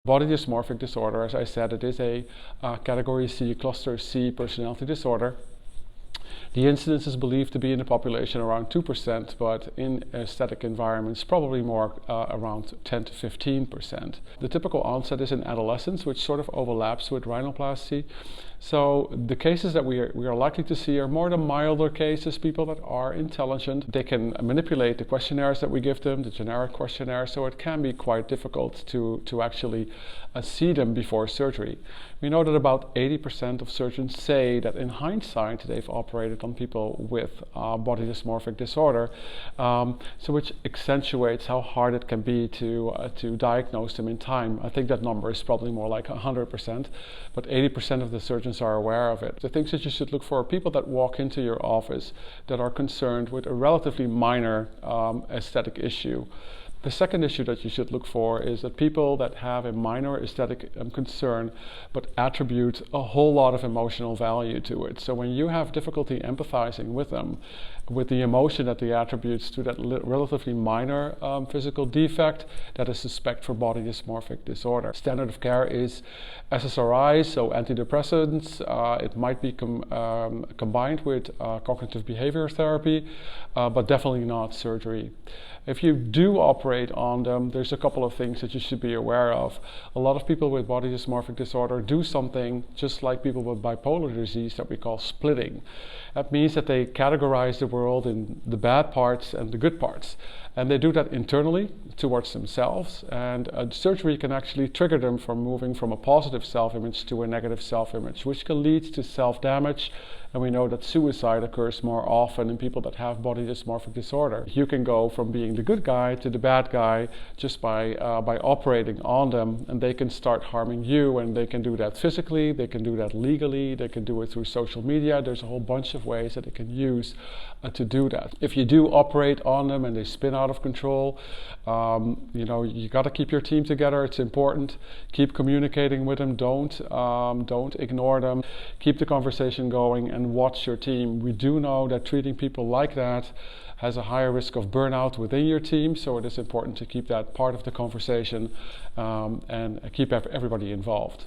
Body dysmorphic disorder, as I said, it is a category C, cluster C personality disorder. The incidence is believed to be in the population around 2%, but in aesthetic environments probably more around 10 to 15%. The typical onset is in adolescence, which sort of overlaps with rhinoplasty. So the cases that we are likely to see are more the milder cases, people that are intelligent. They can manipulate the questionnaires that we give them, the generic questionnaires, so it can be quite difficult to actually see them before surgery. We know that about 80% of surgeons say that in hindsight they've operated on people with body dysmorphic disorder, so which accentuates how hard it can be to diagnose them in time. I think that number is probably more like 100%, but 80% of the surgeons are aware of it. The things that you should look for are people that walk into your office that are concerned with a relatively minor aesthetic issue. The second issue that you should look for is that people that have a minor aesthetic concern but attribute a whole lot of emotional value to it. So when you have difficulty empathizing with them, with the emotion that they attribute to that relatively minor physical defect, that is suspect for body dysmorphic disorder. Standard of care is SSRIs, so antidepressants. It might be combined with cognitive behavior therapy, but definitely not surgery. If you do operate on them, there's a couple of things that you should be aware of. A lot of people with body dysmorphic disorder do something just like people with bipolar disease that we call splitting. That means that they categorize the world in the bad parts and the good parts. And they do that internally towards themselves, and surgery can actually trigger them from moving from a positive self-image to a negative self-image, which can lead to self-damage. And we know that suicide occurs more often in people that have body dysmorphic disorder. You can go from being the good guy to the bad guy just by operating on them, and they can start harming you, and they can do that physically, they can do that legally, they can do it through social media. There's a whole bunch of ways that they can use to do that. If you do operate on them and they spin out of control, you got to keep your team together. It's important. Keep communicating with them. Don't ignore them. Keep the conversation going and watch your team. We do know that treating people like that has a higher risk of burnout within your team, so it is important to keep that part of the conversation and keep everybody involved.